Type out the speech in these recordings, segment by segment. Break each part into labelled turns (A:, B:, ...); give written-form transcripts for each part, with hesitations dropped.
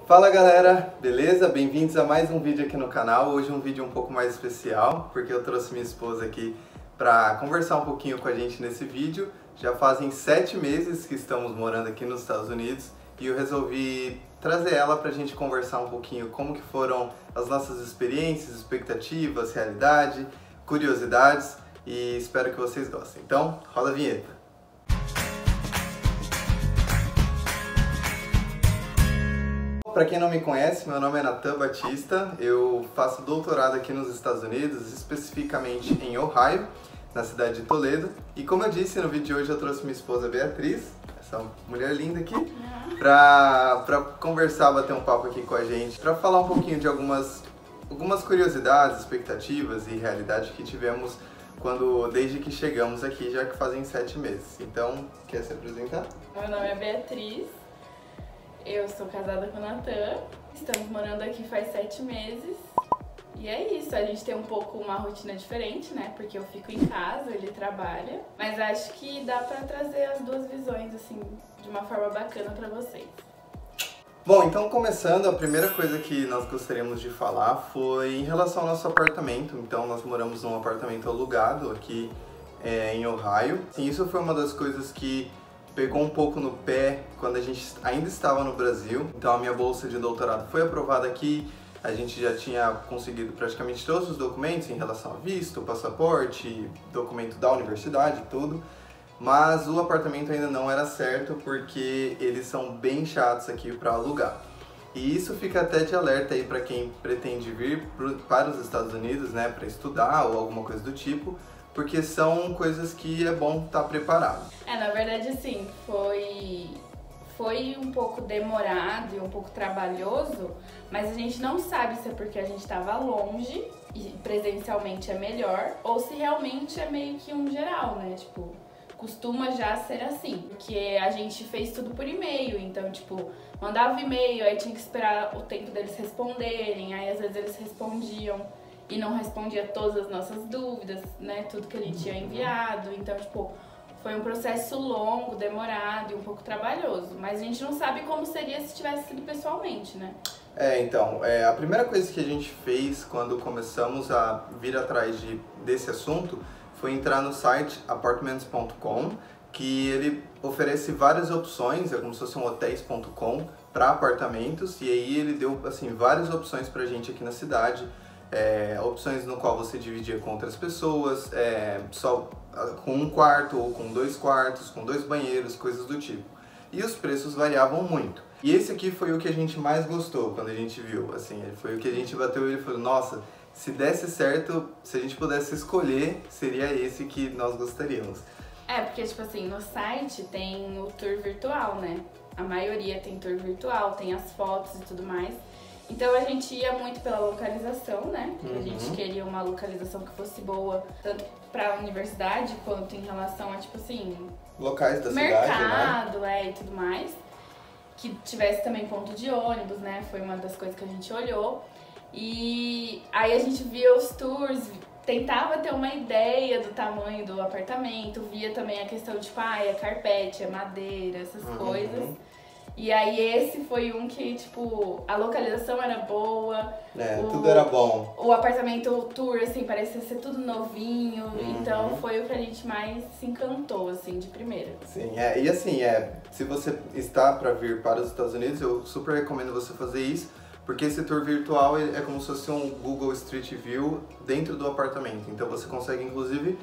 A: Fala galera, beleza? Bem-vindos a mais um vídeo aqui no canal. Hoje um vídeo um pouco mais especial, porque eu trouxe minha esposa aqui para conversar um pouquinho com a gente nesse vídeo. Já fazem 7 meses que estamos morando aqui nos Estados Unidos e eu resolvi trazer ela para a gente conversar um pouquinho como que foram as nossas experiências, expectativas, realidade, curiosidades e espero que vocês gostem. Então, roda a vinheta! Para quem não me conhece, meu nome é Natan Batista, eu faço doutorado aqui nos Estados Unidos, especificamente em Ohio, na cidade de Toledo. E como eu disse, no vídeo de hoje eu trouxe minha esposa Beatriz, essa mulher linda aqui, para conversar, bater um papo aqui com a gente, para falar um pouquinho de algumas curiosidades, expectativas e realidade que tivemos desde que chegamos aqui, já que fazem 7 meses. Então, quer se apresentar?
B: Meu nome é Beatriz. Eu sou casada com o Natan, estamos morando aqui faz 7 meses e é isso, a gente tem um pouco uma rotina diferente, né? Porque eu fico em casa, ele trabalha, mas acho que dá pra trazer as duas visões, assim, de uma forma bacana pra vocês.
A: Bom, então começando, a primeira coisa que nós gostaríamos de falar foi em relação ao nosso apartamento. Então nós moramos num apartamento alugado aqui em Ohio. E isso foi uma das coisas que pegou um pouco no pé quando a gente ainda estava no Brasil. Então a minha bolsa de doutorado foi aprovada aqui, a gente já tinha conseguido praticamente todos os documentos em relação a visto, passaporte, documento da universidade, tudo. Mas o apartamento ainda não era certo porque eles são bem chatos aqui para alugar. E isso fica até de alerta aí para quem pretende vir para os Estados Unidos, né, para estudar ou alguma coisa do tipo, porque são coisas que é bom estar preparado.
B: Na verdade, assim, foi um pouco demorado e um pouco trabalhoso, mas a gente não sabe se é porque a gente estava longe e presencialmente é melhor, ou se realmente é meio que um geral, né? Tipo, costuma já ser assim, porque a gente fez tudo por e-mail, então, tipo, mandava e-mail, aí tinha que esperar o tempo deles responderem, aí às vezes eles respondiam e não respondia todas as nossas dúvidas, né, tudo que ele tinha enviado, então, tipo, foi um processo longo, demorado e um pouco trabalhoso, mas a gente não sabe como seria se tivesse sido pessoalmente, né?
A: Então, a primeira coisa que a gente fez quando começamos a vir atrás desse assunto foi entrar no site apartments.com, que ele oferece várias opções, é como se fosse um hotéis.com para apartamentos, e aí ele deu assim várias opções pra gente aqui na cidade. Opções no qual você dividia com outras pessoas, só com um quarto ou com 2 quartos, com 2 banheiros, coisas do tipo. E os preços variavam muito. E esse aqui foi o que a gente mais gostou quando a gente viu, assim, foi o que a gente bateu e falou, nossa, se desse certo, se a gente pudesse escolher, seria esse que nós gostaríamos.
B: Porque tipo assim, no site tem o tour virtual, né? A maioria tem tour virtual, tem as fotos e tudo mais. Então a gente ia muito pela localização, né? A gente queria uma localização que fosse boa, tanto para a universidade quanto em relação a, tipo assim,
A: locais da
B: mercado,
A: cidade, né?
B: E tudo mais. Que tivesse também ponto de ônibus, né? Foi uma das coisas que a gente olhou. E aí a gente via os tours, tentava ter uma ideia do tamanho do apartamento, via também a questão de, tipo, é carpete, é madeira, essas coisas. E aí esse foi um que, tipo, a localização era boa.
A: Tudo era bom.
B: O apartamento, o tour, assim, parecia ser tudo novinho. Então foi o que a gente mais se encantou, assim, de primeira.
A: Sim, e assim, se você está para vir para os Estados Unidos, eu super recomendo você fazer isso, porque esse tour virtual é como se fosse um Google Street View dentro do apartamento. Então você consegue, inclusive,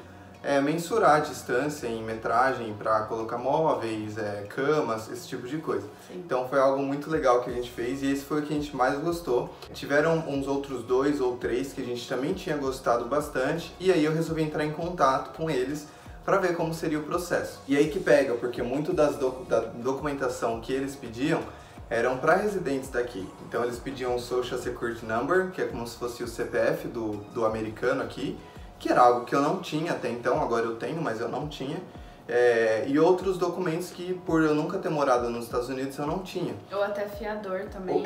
A: mensurar a distância em metragem para colocar móveis, camas, esse tipo de coisa.
B: Sim.
A: Então foi algo muito legal que a gente fez e esse foi o que a gente mais gostou. Tiveram uns outros 2 ou 3 que a gente também tinha gostado bastante e aí eu resolvi entrar em contato com eles para ver como seria o processo. E aí que pega, porque muito da documentação que eles pediam eram para residentes daqui. Então eles pediam o Social Security Number, que é como se fosse o CPF do americano aqui, que era algo que eu não tinha até então, agora eu tenho, mas eu não tinha. E outros documentos que, por eu nunca ter morado nos Estados Unidos, eu não tinha.
B: Ou até fiador também.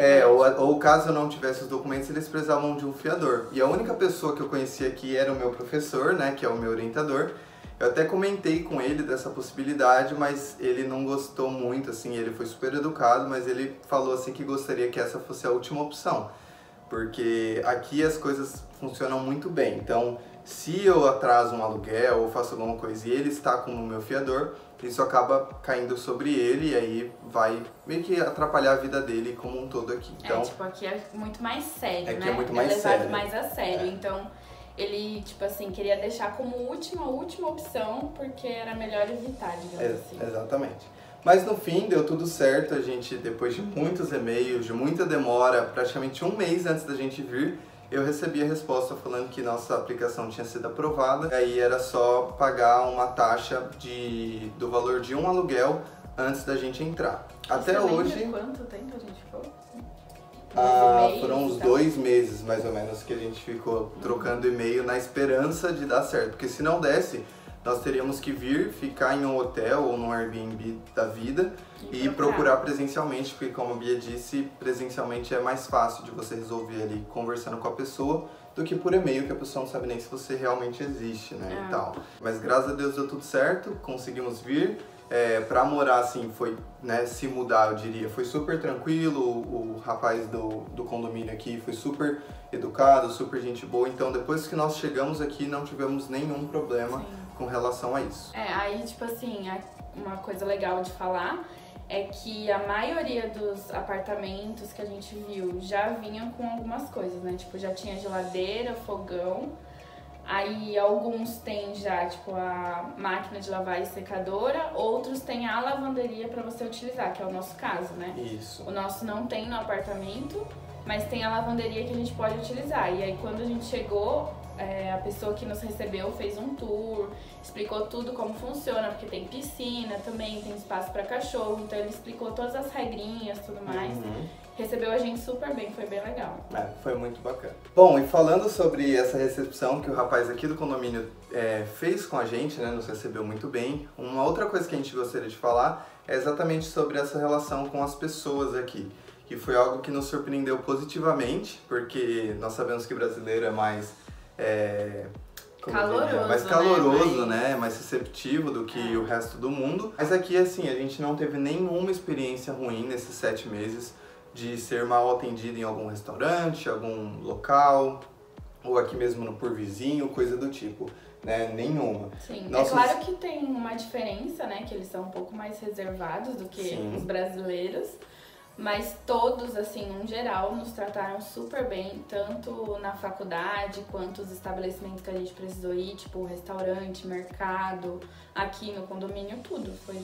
A: Ou caso eu não tivesse os documentos, eles precisavam de um fiador. E a única pessoa que eu conhecia aqui era o meu professor, né, que é o meu orientador. Eu até comentei com ele dessa possibilidade, mas ele não gostou muito, assim, ele foi super educado, mas ele falou assim que gostaria que essa fosse a última opção, porque aqui as coisas funcionam muito bem. Então, se eu atraso um aluguel ou faço alguma coisa e ele está como meu fiador, isso acaba caindo sobre ele e aí vai meio que atrapalhar a vida dele como um todo aqui. Então,
B: tipo, aqui é muito mais sério, né?
A: Aqui é muito mais
B: levado
A: sério.
B: mais a sério, então ele, tipo assim, queria deixar como última opção, porque era melhor evitar, digamos assim.
A: Exatamente. Mas no fim deu tudo certo, a gente, depois de muitos e-mails, de muita demora, praticamente um mês antes da gente vir, eu recebi a resposta falando que nossa aplicação tinha sido aprovada, e aí era só pagar uma taxa do valor de um aluguel antes da gente entrar. Até hoje...
B: Quanto tempo a gente ficou?
A: Foram uns 2 meses, mais ou menos, que a gente ficou trocando e-mail na esperança de dar certo, porque se não desse, nós teríamos que vir, ficar em um hotel ou num Airbnb da vida e procurar presencialmente, porque como a Bia disse, presencialmente é mais fácil de você resolver ali conversando com a pessoa do que por e-mail, que a pessoa não sabe nem se você realmente existe, né, e tal. Mas graças a Deus deu tudo certo, conseguimos vir. Pra morar, assim, foi, né, se mudar, eu diria, foi super tranquilo, o rapaz do condomínio aqui foi super educado, super gente boa, então depois que nós chegamos aqui não tivemos nenhum problema com relação a isso.
B: Aí, tipo assim, uma coisa legal de falar é que a maioria dos apartamentos que a gente viu já vinham com algumas coisas, né, tipo, já tinha geladeira, fogão. Aí alguns têm já, tipo, a máquina de lavar e secadora, outros têm a lavanderia para você utilizar, que é o nosso caso, né?
A: Isso.
B: O nosso não tem no apartamento, mas tem a lavanderia que a gente pode utilizar. E aí quando a gente chegou, a pessoa que nos recebeu fez um tour, explicou tudo como funciona, porque tem piscina também, tem espaço para cachorro, então ele explicou todas as regrinhas e tudo mais. Recebeu a gente super bem, foi bem legal.
A: Foi muito bacana. Bom, e falando sobre essa recepção que o rapaz aqui do condomínio fez com a gente, né, nos recebeu muito bem, uma outra coisa que a gente gostaria de falar é exatamente sobre essa relação com as pessoas aqui, que foi algo que nos surpreendeu positivamente, porque nós sabemos que brasileiro é mais...
B: caloroso,
A: né? Mais receptivo do que o resto do mundo. Mas aqui, assim, a gente não teve nenhuma experiência ruim nesses 7 meses de ser mal atendido em algum restaurante, algum local, ou aqui mesmo por vizinho, coisa do tipo, né? Nenhuma.
B: Sim, é claro que tem uma diferença, né? Que eles são um pouco mais reservados do que os brasileiros. Mas todos, assim, no geral, nos trataram super bem, tanto na faculdade quanto os estabelecimentos que a gente precisou ir, tipo restaurante, mercado, aqui no condomínio, tudo. Foi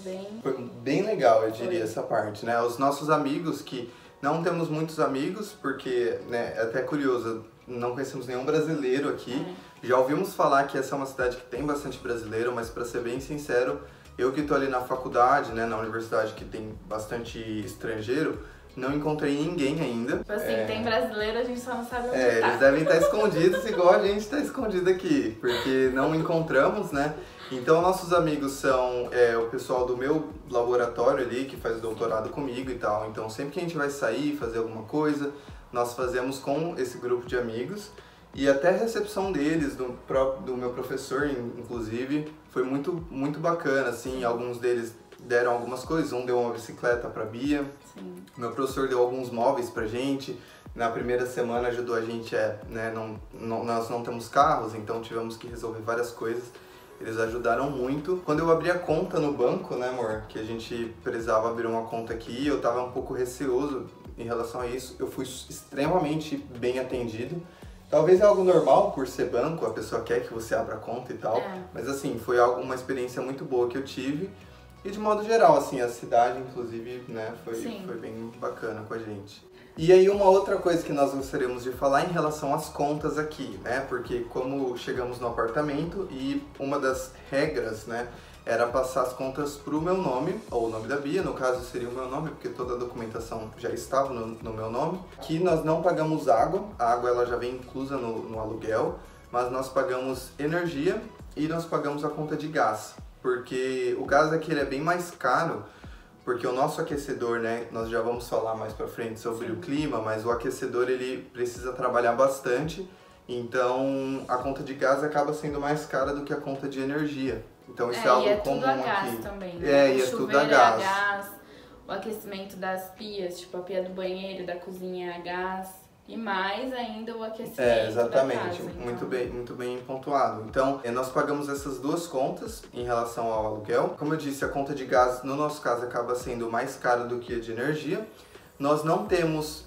B: bem
A: legal, eu diria, essa parte, né? Os nossos amigos, que não temos muitos amigos, porque, né, é até curioso, não conhecemos nenhum brasileiro aqui. Já ouvimos falar que essa é uma cidade que tem bastante brasileiro, mas pra ser bem sincero, eu que tô ali na faculdade, né, na universidade que tem bastante estrangeiro, não encontrei ninguém ainda.
B: Tipo assim, tem brasileiro, a gente só não sabe onde tá.
A: Eles devem estar escondidos igual a gente tá escondido aqui, porque não encontramos, né? Então nossos amigos são o pessoal do meu laboratório ali, que faz doutorado comigo e tal. Então sempre que a gente vai sair, fazer alguma coisa, nós fazemos com esse grupo de amigos. E até a recepção deles, do meu professor, inclusive, foi muito, muito bacana, assim. Alguns deles deram algumas coisas, um deu uma bicicleta pra Bia, meu professor deu alguns móveis pra gente. Na primeira semana ajudou a gente, né, nós não temos carros, então tivemos que resolver várias coisas. Eles ajudaram muito. Quando eu abri a conta no banco, né, amor, que a gente precisava abrir uma conta aqui, eu tava um pouco receoso em relação a isso. Eu fui extremamente bem atendido. Talvez é algo normal por ser banco, a pessoa quer que você abra a conta e tal, mas assim, foi uma experiência muito boa que eu tive. E de modo geral, assim, a cidade, inclusive, né, foi bem bacana com a gente. E aí uma outra coisa que nós gostaríamos de falar em relação às contas aqui, né, porque como chegamos no apartamento e uma das regras, né, era passar as contas pro meu nome, ou o nome da Bia, no caso seria o meu nome, porque toda a documentação já estava no meu nome. Aqui nós não pagamos água, a água ela já vem inclusa no aluguel, mas nós pagamos energia e nós pagamos a conta de gás, porque o gás aqui ele é bem mais caro, porque o nosso aquecedor, né, nós já vamos falar mais pra frente sobre o clima, mas o aquecedor ele precisa trabalhar bastante, então a conta de gás acaba sendo mais cara do que a conta de energia. Então isso é algo
B: e é
A: comum
B: tudo a gás
A: aqui.
B: também, né?
A: E
B: O
A: é tudo
B: chuveiro
A: a
B: é
A: gás.
B: a gás, o aquecimento das pias, tipo a pia do banheiro, da cozinha é a gás. E mais ainda o aquecimento
A: Exatamente,
B: da casa, então.
A: muito bem pontuado. Então, nós pagamos essas duas contas em relação ao aluguel. Como eu disse, a conta de gás, no nosso caso, acaba sendo mais cara do que a de energia. Nós não temos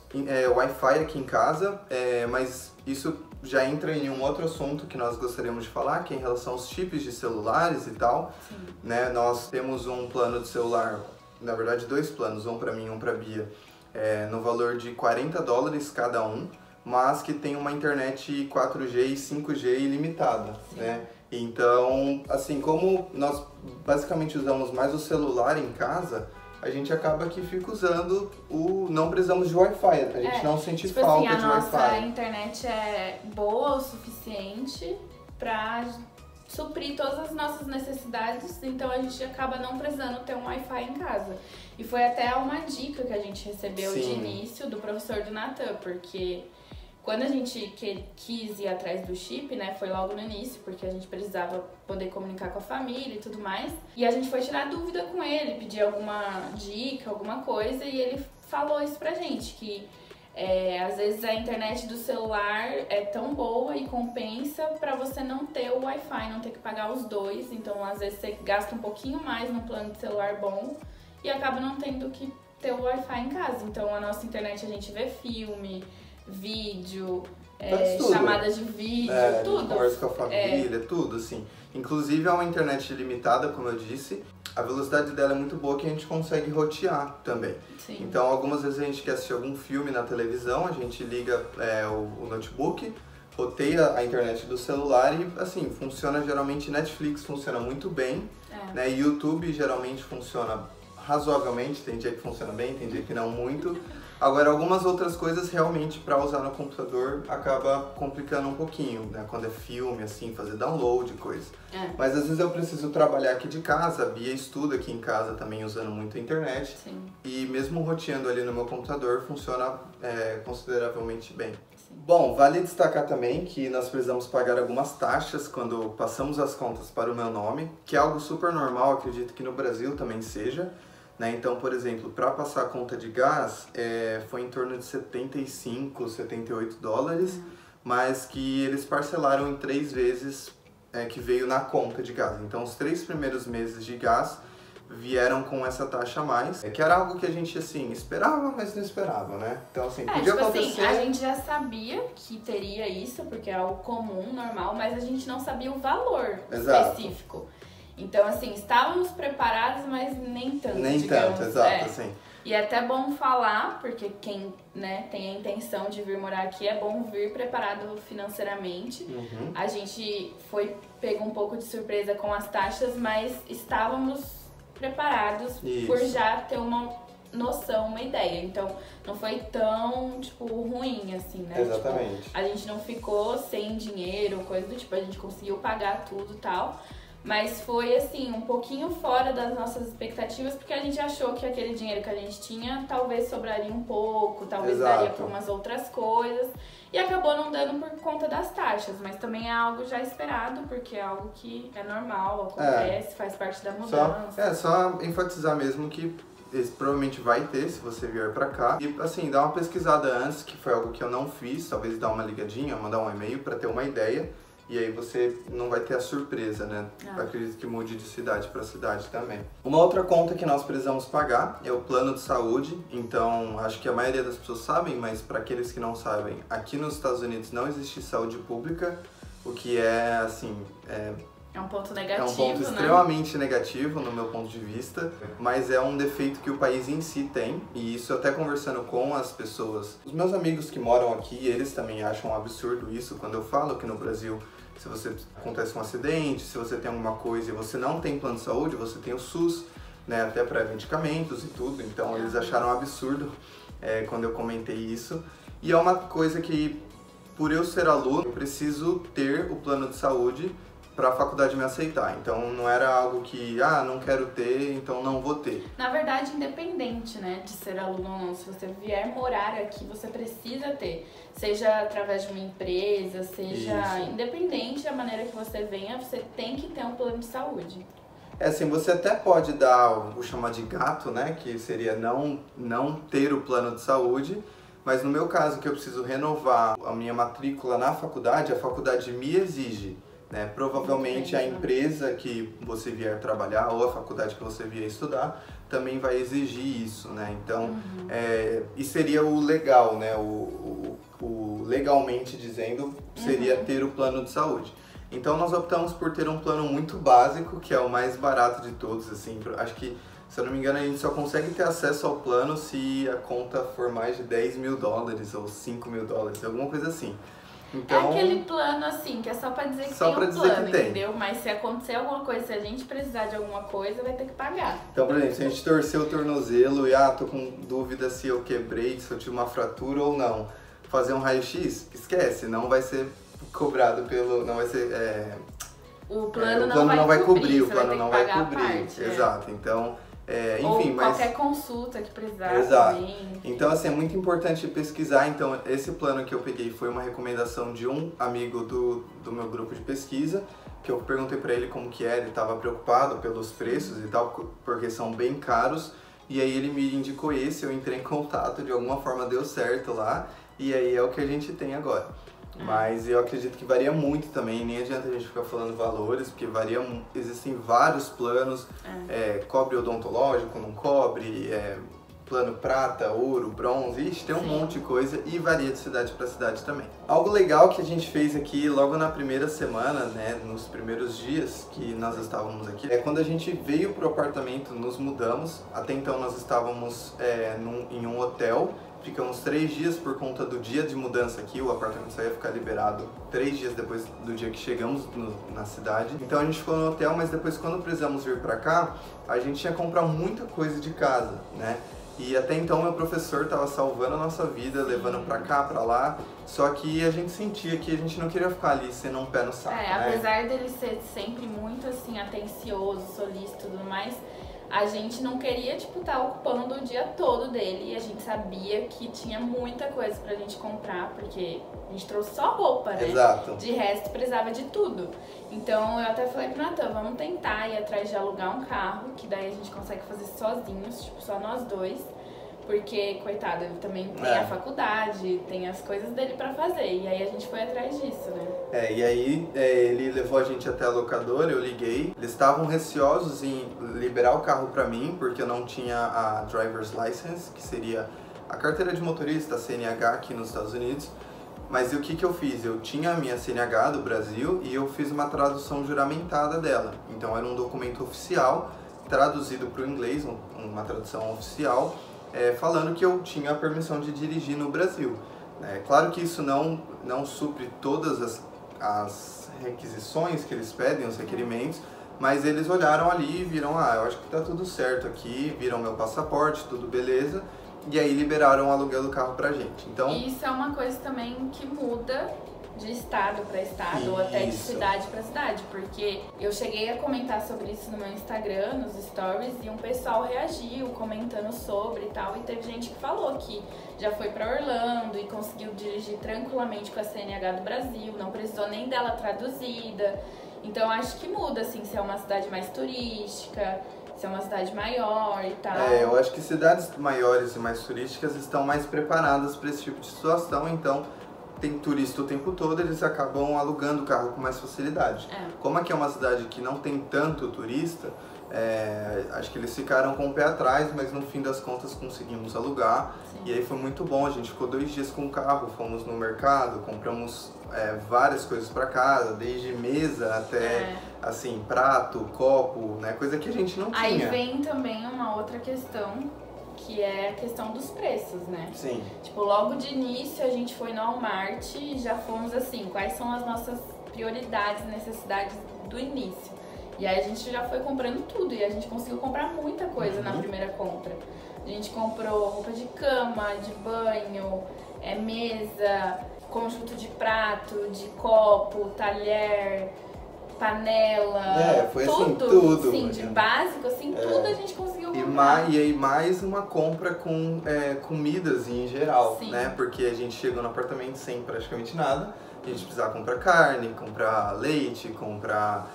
A: Wi-Fi aqui em casa, mas isso já entra em um outro assunto que nós gostaríamos de falar, que é em relação aos chips de celulares e tal.
B: Sim.
A: Né? Nós temos um plano de celular, na verdade 2 planos, um para mim e um para Bia, no valor de $40 cada um, mas que tem uma internet 4G e 5G ilimitada, né? Então, assim, como nós basicamente usamos mais o celular em casa, a gente acaba que fica usando não precisamos de Wi-Fi, a gente não sente
B: tipo
A: falta
B: assim,
A: de
B: a nossa
A: Wi-Fi.
B: internet é boa o suficiente pra suprir todas as nossas necessidades, então a gente acaba não precisando ter um Wi-Fi em casa. E foi até uma dica que a gente recebeu de início do professor do Natan, porque quando a gente quis ir atrás do chip, né, foi logo no início, porque a gente precisava poder comunicar com a família e tudo mais. E a gente foi tirar dúvida com ele, pedir alguma dica, alguma coisa, e ele falou isso pra gente, que às vezes a internet do celular é tão boa e compensa pra você não ter o Wi-Fi, não ter que pagar os dois. Então, às vezes você gasta um pouquinho mais num plano de celular bom e acaba não tendo que ter o Wi-Fi em casa. Então, a nossa internet a gente vê filme, vídeo, chamadas de vídeo, tudo.
A: Conversa com a família, tudo, assim. Inclusive é uma internet ilimitada, como eu disse. A velocidade dela é muito boa que a gente consegue rotear também.
B: Sim.
A: Então, algumas vezes a gente quer assistir algum filme na televisão, a gente liga o notebook, roteia a internet do celular e, assim, funciona geralmente. Netflix funciona muito bem, né? YouTube geralmente funciona razoavelmente, tem dia que funciona bem, tem dia que não muito. Agora, algumas outras coisas realmente para usar no computador acaba complicando um pouquinho, né? Quando é filme, assim, fazer download, coisa. Mas às vezes eu preciso trabalhar aqui de casa, a Bia estuda aqui em casa também usando muito a internet.
B: Sim.
A: E mesmo roteando ali no meu computador funciona consideravelmente bem. Bom, vale destacar também que nós precisamos pagar algumas taxas quando passamos as contas para o meu nome, que é algo super normal, acredito que no Brasil também seja. Né? Então, por exemplo, para passar a conta de gás foi em torno de $75, $78, mas que eles parcelaram em 3 vezes que veio na conta de gás. Então, os 3 primeiros meses de gás vieram com essa taxa a mais, que era algo que a gente, assim, esperava, mas não esperava, né? Então, assim, podia
B: tipo
A: acontecer...
B: assim, a gente já sabia que teria isso, porque é algo comum, normal, mas a gente não sabia o valor específico. Então, assim, estávamos preparados, mas nem tanto, digamos.
A: Assim.
B: E é até bom falar, porque quem, né, tem a intenção de vir morar aqui, é bom vir preparado financeiramente. A gente foi pego um pouco de surpresa com as taxas, mas estávamos preparados por já ter uma noção, uma ideia. Então, não foi tão, tipo, ruim, assim, né?
A: Exatamente.
B: Tipo, a gente não ficou sem dinheiro, coisa do tipo, a gente conseguiu pagar tudo e tal. Mas foi, assim, um pouquinho fora das nossas expectativas, porque a gente achou que aquele dinheiro que a gente tinha talvez sobraria um pouco, talvez daria para umas outras coisas. E acabou não dando por conta das taxas, mas também é algo já esperado, porque é algo que é normal, acontece, faz parte da mudança.
A: Só enfatizar mesmo que esse provavelmente vai ter se você vier pra cá. E assim, dá uma pesquisada antes, que foi algo que eu não fiz, talvez dar uma ligadinha, mandar um e-mail pra ter uma ideia. E aí você não vai ter a surpresa, né? Acredito que mude de cidade para cidade também. Uma outra conta que nós precisamos pagar é o plano de saúde. Então, acho que a maioria das pessoas sabem, mas para aqueles que não sabem, aqui nos Estados Unidos não existe saúde pública, o que é, assim...
B: É um ponto negativo,
A: é um ponto extremamente negativo no meu ponto de vista, mas é um defeito que o país em si tem, e isso até conversando com as pessoas. Os meus amigos que moram aqui, eles também acham um absurdo isso quando eu falo que no Brasil, se você acontece um acidente, se você tem alguma coisa e você não tem plano de saúde, você tem o SUS, né, até para medicamentos e tudo, então eles acharam um absurdo quando eu comentei isso. E é uma coisa que, por eu ser aluno, eu preciso ter o plano de saúde para a faculdade me aceitar. Então não era algo que, não quero ter, então não vou ter.
B: Na verdade, independente, né, de ser aluno ou não, se você vier morar aqui, você precisa ter. Seja através de uma empresa, seja
A: Isso.
B: independente da maneira que você venha, você tem que ter um plano de saúde.
A: É assim, você até pode dar, vou chamar de gato, né, que seria não ter o plano de saúde, mas no meu caso, que eu preciso renovar a minha matrícula na faculdade, a faculdade me exige. Né? Provavelmente a empresa que você vier trabalhar ou a faculdade que você vier estudar também vai exigir isso, né? Então, e seria o legal, né? O legalmente dizendo, seria ter o plano de saúde. Então nós optamos por ter um plano muito básico, que é o mais barato de todos, assim. Acho que, se eu não me engano, a gente só consegue ter acesso ao plano se a conta for mais de $10.000 ou $5.000, alguma coisa assim. Então,
B: é aquele plano assim, que é só pra dizer que
A: só
B: tem um
A: dizer
B: plano,
A: que tem.
B: entendeu? Mas se acontecer alguma coisa, se a gente precisar de alguma coisa, vai ter que pagar.
A: Então, por exemplo, se a gente torcer o tornozelo e, tô com dúvida se eu quebrei, se eu tive uma fratura ou não, fazer um raio-x, esquece, não vai ser cobrado pelo, não vai ser,
B: o plano
A: não vai cobrir, o
B: você
A: plano não vai
B: pagar a
A: cobrir,
B: parte,
A: exato, então,
B: ou
A: enfim, mas...
B: qualquer consulta que precisar
A: Exato.
B: também.
A: Então, assim, é muito importante pesquisar. Então, esse plano que eu peguei foi uma recomendação de um amigo do meu grupo de pesquisa, que eu perguntei pra ele como que era, ele estava preocupado pelos preços e tal, porque são bem caros. E aí ele me indicou esse, eu entrei em contato, de alguma forma deu certo lá, e aí é o que a gente tem agora. Mas eu acredito que varia muito também, nem adianta a gente ficar falando valores, porque varia, existem vários planos, cobre odontológico, não cobre, plano prata, ouro, bronze, tem um monte de coisa e varia de cidade para cidade também. Algo legal que a gente fez aqui logo na primeira semana, né, nos primeiros dias que nós estávamos aqui, é quando a gente veio pro apartamento, nos mudamos, até então nós estávamos em um hotel. Ficamos 3 dias por conta do dia de mudança aqui, o apartamento só ia ficar liberado 3 dias depois do dia que chegamos na cidade. Então a gente ficou no hotel, mas depois quando precisamos vir pra cá, a gente tinha que comprar muita coisa de casa, né? E até então meu professor estava salvando a nossa vida, levando pra cá, pra lá, só que a gente sentia que a gente não queria ficar ali sendo um pé no saco, né?
B: Apesar dele ser sempre muito assim, atencioso, solícito e tudo mais, a gente não queria, tá ocupando o dia todo dele, e a gente sabia que tinha muita coisa pra gente comprar, porque a gente trouxe só roupa, né?
A: Exato.
B: De resto, precisava de tudo. Então, eu até falei pro Natan, vamos tentar ir atrás de alugar um carro, que daí a gente consegue fazer sozinhos, só nós dois. Porque, coitado, ele também tem a faculdade, tem as coisas dele pra fazer. E aí a gente foi atrás disso, né?
A: E aí ele levou a gente até a locadora, eu liguei. Eles estavam receosos em liberar o carro pra mim, porque eu não tinha a driver's license, que seria a carteira de motorista, a CNH aqui nos Estados Unidos. Mas o que eu fiz? Eu tinha a minha CNH do Brasil e eu fiz uma tradução juramentada dela. Então era um documento oficial, traduzido para o inglês, uma tradução oficial, falando que eu tinha a permissão de dirigir no Brasil. Claro que isso não supre todas as requisições que eles pedem, os requerimentos, mas eles olharam ali e viram, eu acho que tá tudo certo aqui, viram meu passaporte, tudo beleza, e aí liberaram o aluguel do carro pra gente. Então,
B: isso é uma coisa também que muda de estado para estado ou até de cidade para cidade, porque eu cheguei a comentar sobre isso no meu Instagram, nos stories, e um pessoal reagiu comentando sobre e tal, e teve gente que falou que já foi para Orlando e conseguiu dirigir tranquilamente com a CNH do Brasil, não precisou nem dela traduzida. Então acho que muda, assim, se é uma cidade mais turística, se é uma cidade maior e tal.
A: Eu acho que cidades maiores e mais turísticas estão mais preparadas para esse tipo de situação, então tem turista o tempo todo, eles acabam alugando o carro com mais facilidade. Como aqui é uma cidade que não tem tanto turista, acho que eles ficaram com o pé atrás, mas no fim das contas conseguimos alugar. Sim. E aí foi muito bom, a gente ficou 2 dias com o carro, fomos no mercado, compramos várias coisas para casa, desde mesa até assim, prato, copo, né, coisa que a gente não tinha.
B: Aí vem também uma outra questão, que é a questão dos preços, né?
A: Sim.
B: Logo de início a gente foi no Walmart e já fomos assim, quais são as nossas prioridades, necessidades do início. E aí a gente já foi comprando tudo e a gente conseguiu comprar muita coisa na primeira compra. A gente comprou roupa de cama, de banho, mesa, conjunto de prato, de copo, talher, panela,
A: foi
B: tudo,
A: assim, tudo.
B: Sim, de básico, assim, tudo a gente conseguiu comprar.
A: E aí mais uma compra com comidas em geral,
B: Sim.
A: né? Porque a gente chegou no apartamento sem praticamente nada. A gente precisava comprar carne, comprar leite, comprar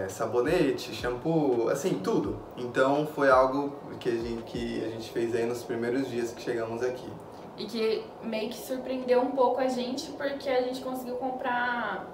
A: sabonete, shampoo, assim, tudo. Então foi algo que a gente fez aí nos primeiros dias que chegamos aqui.
B: E que meio que surpreendeu um pouco a gente, porque a gente conseguiu comprar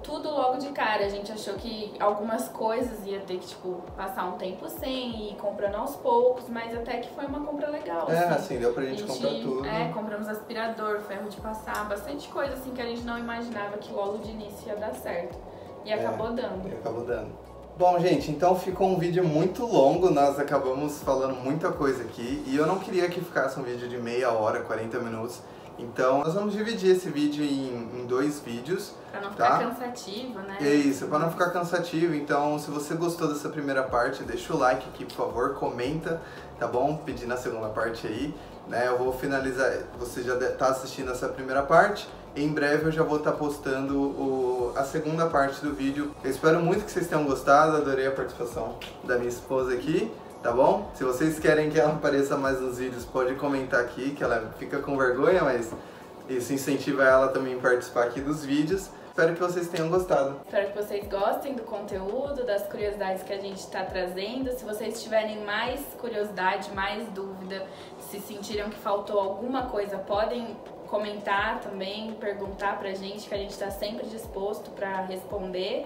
B: tudo logo de cara. A gente achou que algumas coisas ia ter que, tipo, passar um tempo sem e ir comprando aos poucos, mas até que foi uma compra legal.
A: Assim, deu pra gente comprar tudo.
B: Compramos aspirador, ferro de passar, bastante coisa assim que a gente não imaginava que logo de início ia dar certo. E acabou dando.
A: Bom, gente, então ficou um vídeo muito longo, nós acabamos falando muita coisa aqui e eu não queria que ficasse um vídeo de meia hora, 40 minutos. Então nós vamos dividir esse vídeo em 2 vídeos.
B: Pra não ficar cansativo, né?
A: É isso, pra não ficar cansativo. Então se você gostou dessa primeira parte, deixa o like aqui, por favor, comenta, tá bom? Pedindo a segunda parte aí, né? Eu vou finalizar, você já tá assistindo essa primeira parte. Em breve eu já vou estar postando a segunda parte do vídeo. Eu espero muito que vocês tenham gostado, adorei a participação da minha esposa aqui, tá bom? Se vocês querem que ela apareça mais nos vídeos, pode comentar aqui, que ela fica com vergonha, mas isso incentiva ela também a participar aqui dos vídeos. Espero que vocês tenham gostado.
B: Espero que vocês gostem do conteúdo, das curiosidades que a gente está trazendo. Se vocês tiverem mais curiosidade, mais dúvida, se sentiram que faltou alguma coisa, podem comentar também, perguntar pra gente, que a gente tá sempre disposto pra responder.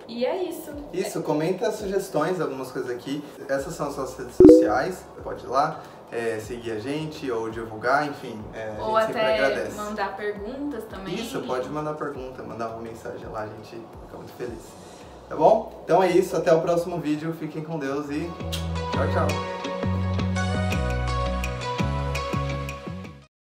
B: E é isso.
A: Isso, comenta sugestões, algumas coisas aqui. Essas são as nossas redes sociais, pode ir lá, seguir a gente ou divulgar, enfim,
B: ou
A: a gente sempre
B: até
A: agradece.
B: mandar perguntas também.
A: Isso, pode mandar pergunta, mandar uma mensagem lá, a gente fica muito feliz. Tá bom? Então é isso, até o próximo vídeo, fiquem com Deus e tchau, tchau.